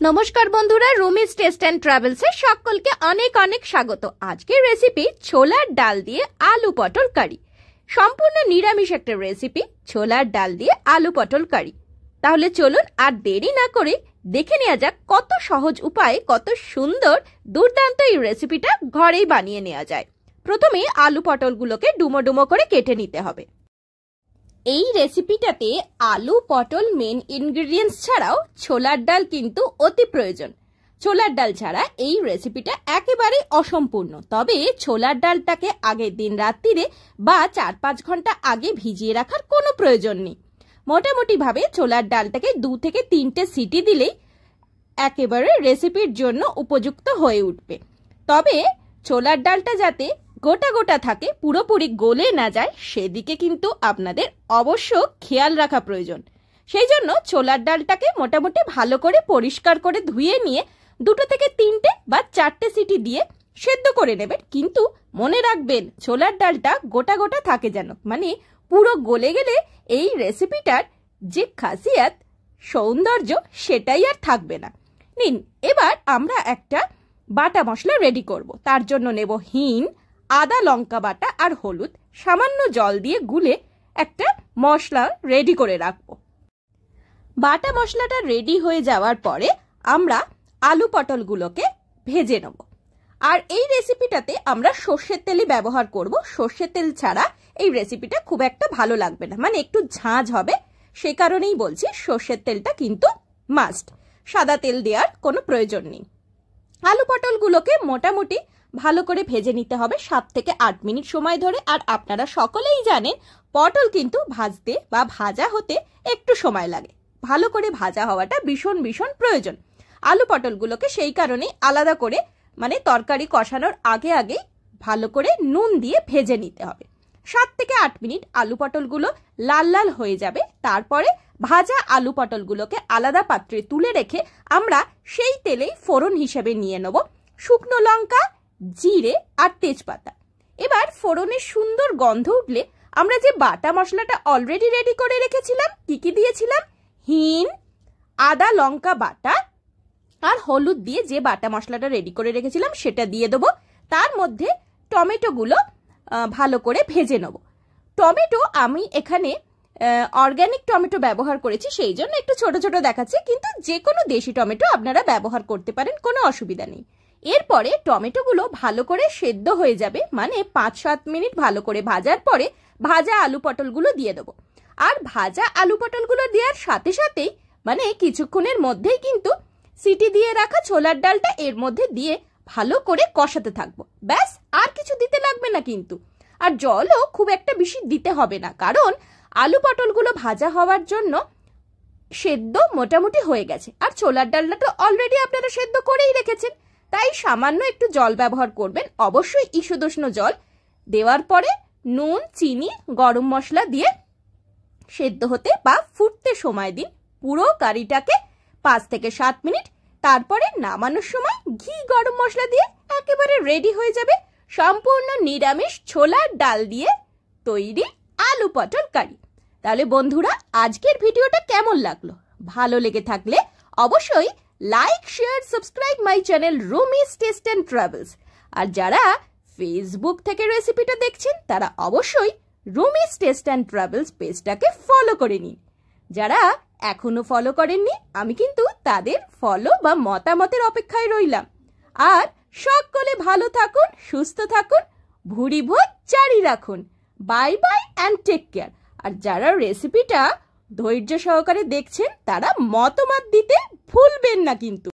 নমস্কার বন্ধুরা, রুমিস taste and ট্রাভেলসে সকলকে অনেক অনেক স্বাগত। আজকের রেসিপি ছোলার ডাল দিয়ে আলু পটল কারি। সম্পূর্ণ নিরামিষ একটা রেসিপি, ছোলার ডাল দিয়ে আলু পটল কারি। তাহলে চলুন আর দেরি না করে দেখে নেওয়া যাক কত সহজ উপায়ে কত সুন্দর দুর্দান্ত এই রেসিপিটা ঘরেই বানিয়ে নেওয়া যায়। প্রথমে আলু পটলগুলোকে ডুমো ডুমো করে কেটে নিতে হবে। এই রেসিপিটাতে আলু পটল মেন ইনগ্রেডিয়েন্টস ছাড়াও ছোলার ডাল কিন্তু অতি প্রয়োজন। ছোলার ডাল ছাড়া এই রেসিপিটা একেবারেই অসম্পূর্ণ। তবে ছোলার ডালটাকে আগের দিন রাত্রিরে বা 4-5 ঘন্টা আগে ভিজিয়ে রাখার কোনো প্রয়োজন নেই। মোটামুটিভাবে ছোলার ডালটাকে 2 থেকে 3টে সিটি দিলেই একেবারে রেসিপির জন্য উপযুক্ত হয়ে উঠবে। তবে ছোলার ডালটা যাতে গোটা গোটা থাকে, পুরোপুরি গলে না যায়, সেদিকে কিন্তু আপনাদের অবশ্য খেয়াল রাখা প্রয়োজন। সেই জন্য ছোলার ডালটাকে মোটামুটি ভালো করে পরিষ্কার করে ধুয়ে নিয়ে 2 থেকে 3টে বা 4টে সিটি দিয়ে সেদ্ধ করে নেবেন। কিন্তু মনে রাখবেন ছোলার ডালটা গোটা গোটা থাকে যেন, মানে পুরো গলে গেলে এই রেসিপিটার যে খাসিয়াত সৌন্দর্য সেটাই আর থাকবে না। নিন, এবার আমরা একটা বাটা মশলা রেডি করব। তার জন্য নেব হিং, আদা লঙ্কা বাটা আর হলুদ, সামান্য জল দিয়ে গুলে একটা মশলা রেডি করে রাখবো। বাটা মশলাটা রেডি হয়ে যাওয়ার পরে আমরা আলু পটলগুলোকে ভেজে নেব। আর এই রেসিপিটাতে আমরা সর্ষের তেলই ব্যবহার করব। সর্ষের তেল ছাড়া এই রেসিপিটা খুব একটা ভালো লাগবে না, মানে একটু ঝাঁঝ হবে। সে কারণেই বলছি সর্ষের তেলটা কিন্তু মাস্ট, সাদা তেল দেওয়ার কোনো প্রয়োজন নেই। আলু পটলগুলোকে মোটামুটি ভালো করে ভেজে নিতে হবে 7 থেকে 8 মিনিট সময় ধরে। আর আপনারা সকলেই জানেন পটল কিন্তু ভাজতে বা ভাজা হতে একটু সময় লাগে। ভালো করে ভাজা হওয়াটা ভীষণ ভীষণ প্রয়োজন। আলু পটলগুলোকে সেই কারণেই আলাদা করে, মানে তরকারি কষানোর আগে আগে ভালো করে নুন দিয়ে ভেজে নিতে হবে। 7 থেকে 8 মিনিট আলু পটলগুলো লাল লাল হয়ে যাবে। তারপরে ভাজা আলু পটলগুলোকে আলাদা পাত্রে তুলে রেখে আমরা সেই তেলেই ফোড়ন হিসেবে নিয়ে নেব শুকনো লঙ্কা, জিরে আর তেজপাতা। এবার ফোড়নের সুন্দর গন্ধ উঠলে আমরা যে বাটা মশলাটা অলরেডি রেডি করে রেখেছিলাম, কি কি দিয়েছিলাম, হিং, আদা লঙ্কা বাটা আর হলুদ দিয়ে যে বাটা মশলাটা রেডি করে রেখেছিলাম সেটা দিয়ে দেবো। তার মধ্যে টমেটোগুলো ভালো করে ভেজে নেব। টমেটো আমি এখানে অর্গানিক টমেটো ব্যবহার করেছি, সেই জন্য একটু ছোট ছোট দেখাচ্ছে, কিন্তু যে কোনো দেশি টমেটো আপনারা ব্যবহার করতে পারেন, কোনো অসুবিধা নেই। এরপরে টমেটোগুলো ভালো করে সেদ্ধ হয়ে যাবে, মানে 5-7 মিনিট ভালো করে ভাজার পরে ভাজা আলু পটলগুলো দিয়ে দেবো। আর ভাজা আলু পটলগুলো দেওয়ার সাথে সাথেই, মানে কিছুক্ষণের মধ্যেই কিন্তু সিটি দিয়ে রাখা ছোলার ডালটা এর মধ্যে দিয়ে ভালো করে কষাতে থাকবো। ব্যাস, আর কিছু দিতে লাগবে না কিন্তু। আর জলও খুব একটা বেশি দিতে হবে না, কারণ আলু পটলগুলো ভাজা হওয়ার জন্য সেদ্ধ মোটামুটি হয়ে গেছে। আর ছোলার ডালটা তো অলরেডি আপনারা সেদ্ধ করেই রেখেছেন, তাই সামান্য একটু জল ব্যবহার করবেন, অবশ্যই ঈষদুষ্ণ জল। দেওয়ার পরে নুন, চিনি, গরম মশলা দিয়ে সেদ্ধ হতে বা ফুটতে সময় দিন পুরো কারিটাকে 5 থেকে 7 মিনিট। তারপরে নামানোর সময় ঘি, গরম মশলা দিয়ে একেবারে রেডি হয়ে যাবে সম্পূর্ণ নিরামিষ ছোলার ডাল দিয়ে তৈরি আলু পটল কারি। তাহলে বন্ধুরা, আজকের ভিডিওটা কেমন লাগলো? ভালো লেগে থাকলে অবশ্যই like, share, subscribe my channel Rumi's taste and travels. আর যারা ফেসবুক থেকে রেসিপিটা দেখছেন তারা অবশ্যই রুমিস টেস্ট অ্যান্ড ট্রাভেলস পেজটাকে ফলো করে নিন। যারা এখনো ফলো করেননি, আমি কিন্তু তাদের ফলো বা মতামতের অপেক্ষায় রইলাম। আর সকলে ভালো থাকুন, সুস্থ থাকুন, ভুঁড়ি ভোজ জারি রাখুন। Bye bye and take care. আর যারা রেসিপিটা ধৈর্য সহকারে দেখছেন তারা মতামত দিতে ভুলবেন না কিন্তু।